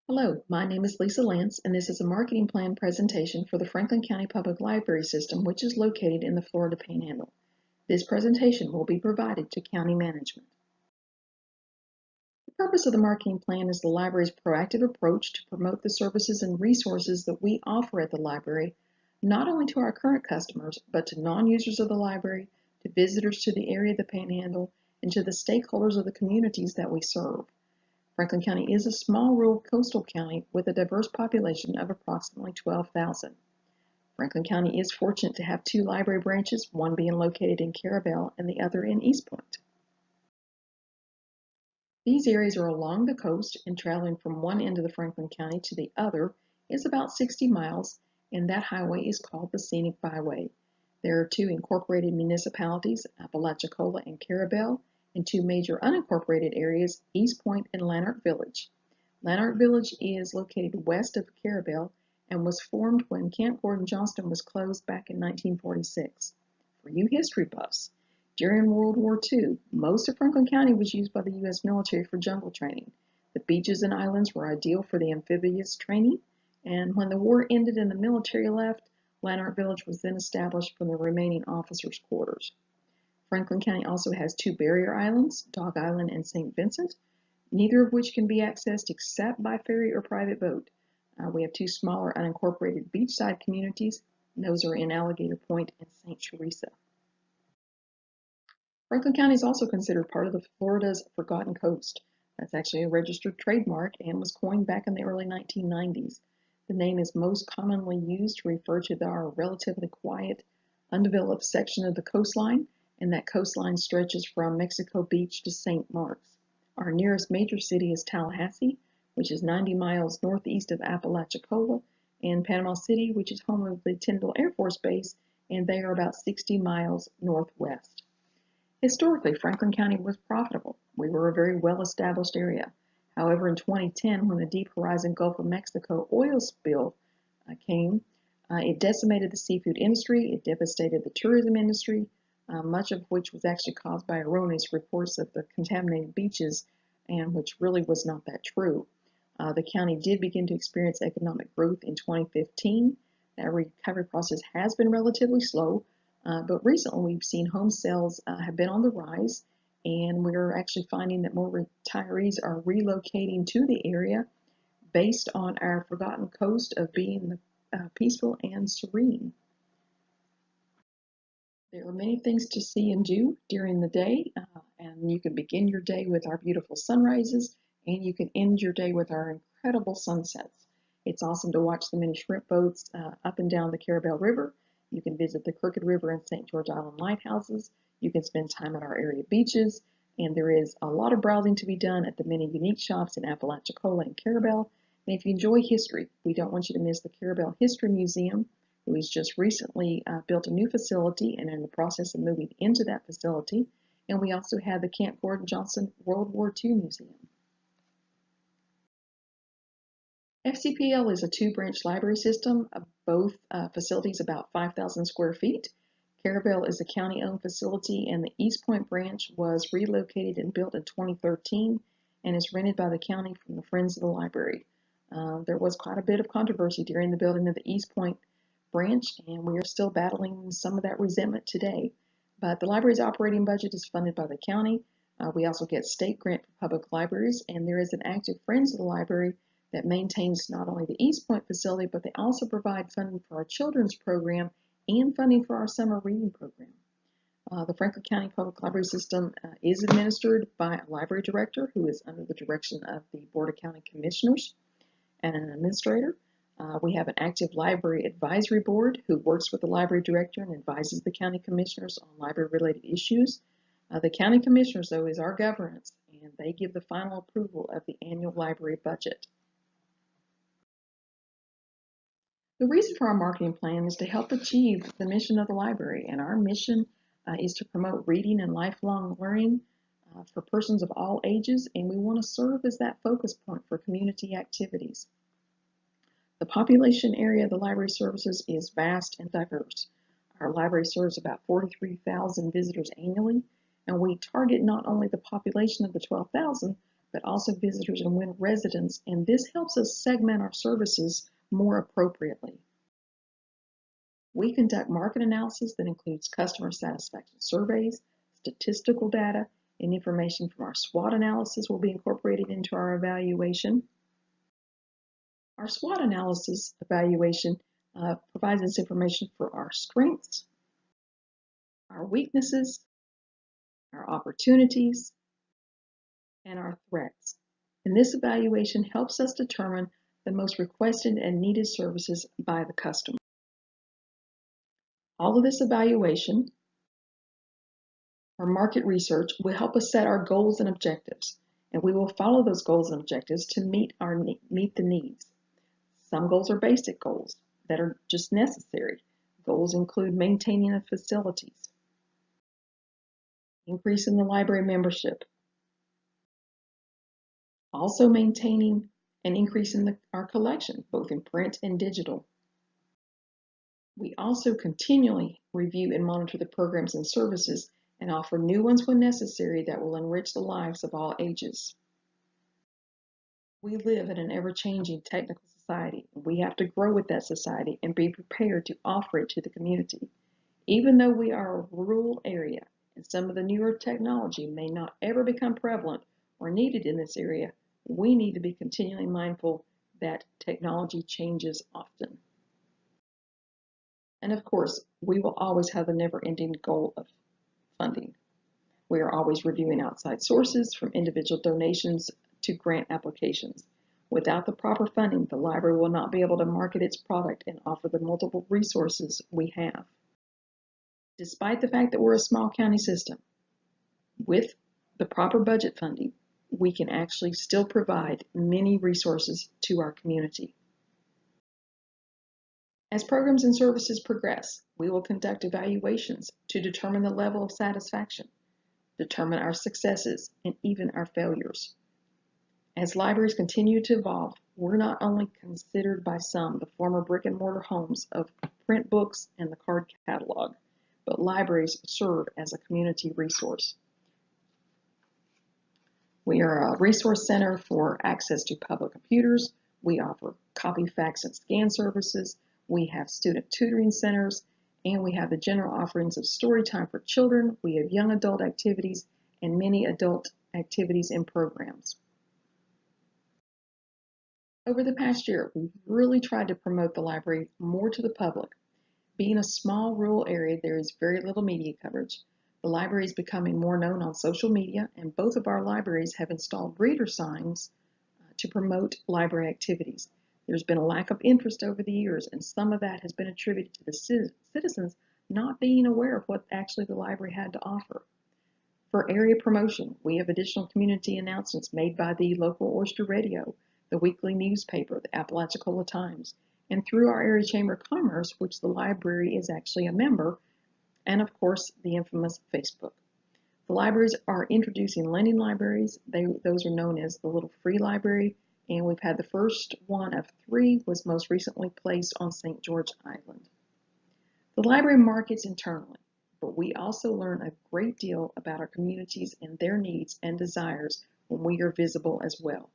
Hello, my name is Lisa Lance, and this is a marketing plan presentation for the Franklin County Public Library System, which is located in the Florida Panhandle. This presentation will be provided to county management. The purpose of the marketing plan is the library's proactive approach to promote the services and resources that we offer at the library, not only to our current customers, but to non-users of the library, to visitors to the area of the Panhandle, and to the stakeholders of the communities that we serve. Franklin County is a small rural coastal county with a diverse population of approximately 12,000. Franklin County is fortunate to have two library branches, one being located in Carrabelle and the other in East Point. These areas are along the coast, and traveling from one end of the Franklin County to the other is about 60 miles, and that highway is called the Scenic Byway. There are two incorporated municipalities, Apalachicola and Carrabelle, and two major unincorporated areas, East Point and Lanark Village. Lanark Village is located west of Carrabelle and was formed when Camp Gordon Johnston was closed back in 1946. For you history buffs, during World War II, most of Franklin County was used by the U.S. military for jungle training. The beaches and islands were ideal for the amphibious training, and when the war ended and the military left, Lanark Village was then established for the remaining officers' quarters. Franklin County also has two barrier islands, Dog Island and St. Vincent, neither of which can be accessed except by ferry or private boat. We have two smaller unincorporated beachside communities, and those are in Alligator Point and St. Teresa. Franklin County is also considered part of the Florida's Forgotten Coast. That's actually a registered trademark and was coined back in the early 1990s. The name is most commonly used to refer to our relatively quiet, undeveloped section of the coastline, and that coastline stretches from Mexico Beach to St. Mark's. Our nearest major city is Tallahassee, which is 90 miles northeast of Apalachicola, and Panama City, which is home of the Tyndall Air Force Base, and they are about 60 miles northwest. Historically, Franklin County was profitable. We were a very well-established area. However, in 2010, when the Deep Horizon Gulf of Mexico oil spill came, it decimated the seafood industry, it devastated the tourism industry, much of which was actually caused by erroneous reports of the contaminated beaches, and which really was not that true. The county did begin to experience economic growth in 2015. That recovery process has been relatively slow, but recently we've seen home sales have been on the rise, and we're actually finding that more retirees are relocating to the area based on our forgotten coast of being peaceful and serene. There are many things to see and do during the day, and you can begin your day with our beautiful sunrises, and you can end your day with our incredible sunsets. It's awesome to watch the many shrimp boats up and down the Carrabelle River. You can visit the Crooked River and St. George Island lighthouses. You can spend time at our area beaches, and there is a lot of browsing to be done at the many unique shops in Apalachicola and Carrabelle. And if you enjoy history, we don't want you to miss the Carrabelle History Museum, who has just recently built a new facility and in the process of moving into that facility. And we also have the Camp Gordon Johnston World War II Museum. FCPL is a two-branch library system of both facilities about 5,000 square feet. Carrabelle is a county-owned facility, and the East Point branch was relocated and built in 2013 and is rented by the county from the Friends of the Library. There was quite a bit of controversy during the building of the East Point branch, and we are still battling some of that resentment today. But the library's operating budget is funded by the county. We also get state grant for public libraries, and there is an active Friends of the Library that maintains not only the East Point facility, but they also provide funding for our children's program and funding for our summer reading program. The Franklin County Public Library System is administered by a library director who is under the direction of the Board of County Commissioners and an administrator. We have an active library advisory board who works with the library director and advises the county commissioners on library-related issues. The county commissioners, though, is our governance, and they give the final approval of the annual library budget. The reason for our marketing plan is to help achieve the mission of the library, and our mission is to promote reading and lifelong learning for persons of all ages, and we want to serve as that focus point for community activities. The population area of the library services is vast and diverse. Our library serves about 43,000 visitors annually, and we target not only the population of the 12,000, but also visitors and residents, and this helps us segment our services more appropriately. We conduct market analysis that includes customer satisfaction surveys, statistical data, and information from our SWOT analysis will be incorporated into our evaluation. Our SWOT analysis evaluation provides us information for our strengths, our weaknesses, our opportunities, and our threats. And this evaluation helps us determine the most requested and needed services by the customer. All of this evaluation or market research will help us set our goals and objectives, and we will follow those goals and objectives to meet the needs. Some goals are basic goals that are just necessary. Goals include maintaining the facilities, increasing the library membership, also maintaining and increasing our collection, both in print and digital. We also continually review and monitor the programs and services and offer new ones when necessary that will enrich the lives of all ages. We live in an ever-changing technical society, and we have to grow with that society and be prepared to offer it to the community. Even though we are a rural area and some of the newer technology may not ever become prevalent or needed in this area, we need to be continually mindful that technology changes often. And of course, we will always have the never-ending goal of funding. We are always reviewing outside sources, from individual donations to grant applications. Without the proper funding, the library will not be able to market its product and offer the multiple resources we have. Despite the fact that we're a small county system, with the proper budget funding, we can actually still provide many resources to our community. As programs and services progress, we will conduct evaluations to determine the level of satisfaction, determine our successes, and even our failures. As libraries continue to evolve, we're not only considered by some the former brick and mortar homes of print books and the card catalog, but libraries serve as a community resource. We are a resource center for access to public computers. We offer copy, fax, and scan services. We have student tutoring centers, and we have the general offerings of story time for children. We have young adult activities and many adult activities and programs. Over the past year, we've really tried to promote the library more to the public. Being a small rural area, there is very little media coverage. The library is becoming more known on social media, and both of our libraries have installed reader signs to promote library activities. There's been a lack of interest over the years, and some of that has been attributed to the citizens not being aware of what actually the library had to offer. For area promotion, we have additional community announcements made by the local Oyster Radio, the weekly newspaper, the Apalachicola Times, and through our area chamber of commerce, which the library is actually a member, and of course the infamous Facebook. The libraries are introducing lending libraries. Those are known as the Little Free Library, and we've had the first one of 3 was most recently placed on St. George Island. The library markets internally, but we also learn a great deal about our communities and their needs and desires when we are visible as well.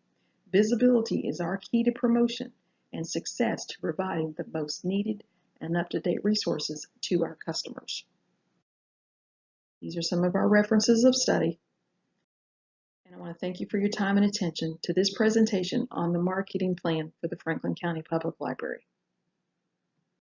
Visibility is our key to promotion and success to providing the most needed and up-to-date resources to our customers. These are some of our references of study, and I want to thank you for your time and attention to this presentation on the marketing plan for the Franklin County Public Library.